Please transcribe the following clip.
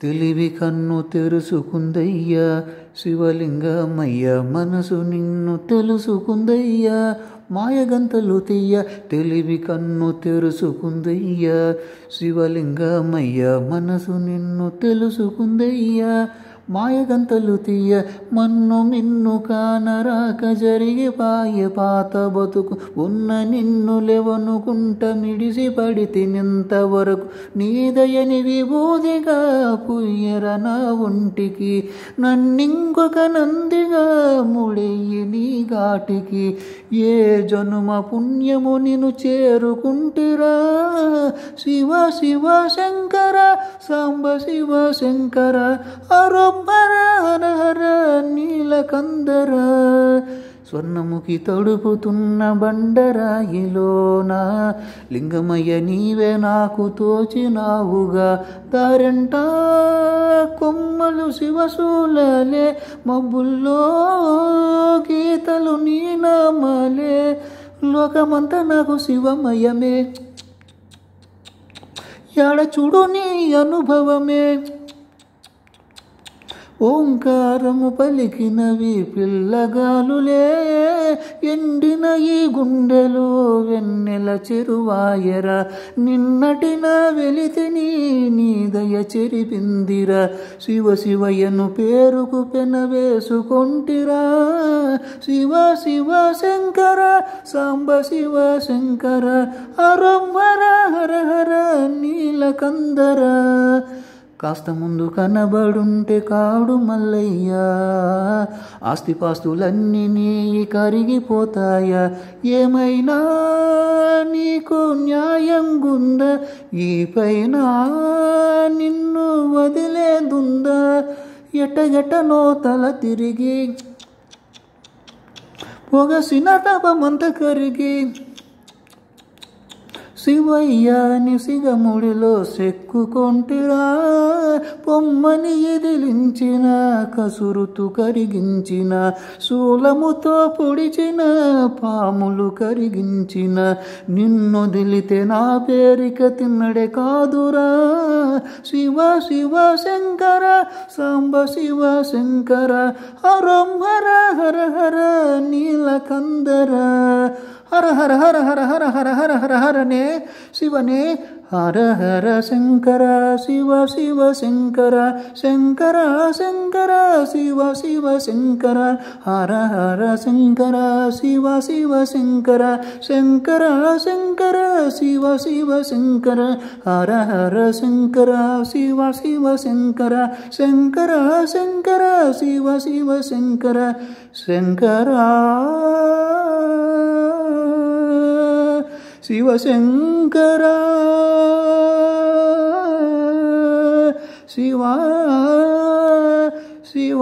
తెలివి కన్ను తెరుసుకుందయ్యా శివలింగమయ్య, మనసు నిన్ను తెలుసుకుందయ్యా మాయగంతలు తీయ. తెలివి కన్ను తెరుసుకుందయ్యా శివలింగమయ్య, మనసు నిన్ను తెలుసుకుందయ్యా మాయగంతలు తీయ. మన్ను మిన్ను కానరాక జరిగిపాయ పాత బతుకు, ఉన్న నిన్ను లెవనుకుంట మిడిసి పడితి నింతవరకు. నీదయని విభూదిగా పుయ్యర నా ఒంటికి, నన్నింకొక నందిగా ముడెయ్యి నీ ఘాటికి. ఏ జనుమ పుణ్యము నిన్ను చేరుకుంటిరా శివ శివ శంకర, సాంబ శివ శంకర, హర హర హర నీలకందర. స్వర్ణముఖి తడుపుతున్న బండరాయిలోన లింగమయ్య నీవే నాకు తోచినావుగా. దారెంట కొమ్మలు శివశూలలే, మబ్బుల్లో గీతలు నీ నామాలే, లోకమంతా నాకు శివమయమే. యాడ చూడు నీ అనుభవమే. ఓంకారము పలికినవి పిల్లగాలులే, ఎండిన ఈ గుండెలు వెన్నెల చెరువాయరా. నిన్నటిన వెలితిని నీ దయ చెరిపిందిరా. శివ శివయ్యను పేరుకు పెనవేసుకొంటిరా. శివ శివ శంకర, సాంబ శివ శంకర, హర హర హర నీలకందర. కాస్త ముందు కనబడుంటే కాడు మల్లయ్యా, ఆస్తిపాస్తులన్నీ నీ కరిగిపోతాయా. ఏమైనా నీకు న్యాయం గుందా, ఈ పైన నిన్ను వదిలేదుందా. ఎట్టగెట్టనో తల తిరిగి పొగసిన తపమంత కరిగి, శివయ్యాని సిగముడిలో సెక్కుకొంటిరా. పొమ్మని ఎదిలించిన కసురుతు కరిగించిన, శూలముతో పొడిచిన పాములు కరిగించిన. నిన్నొదిలితే నా పేరిక తిన్నడే కాదురా. శివ శివ శంకర, సాంబ శివ శంకర, హర హర హర నీలకందర. హర హర హర హర హర హర హర హర హరనే శివనే. హర హర శంకర, శివ శివ శంకర, శంకర శంకర శివ శివ శంకర. హర హర శంకర, శివ శివ శంకర, శంకర శంకర శివ శివ శంకర. హర హర శంకర, శివ శివ శంకర, శంకర శంకర శివ శివ శంకర. శంకర శివశంకర, శివ శివ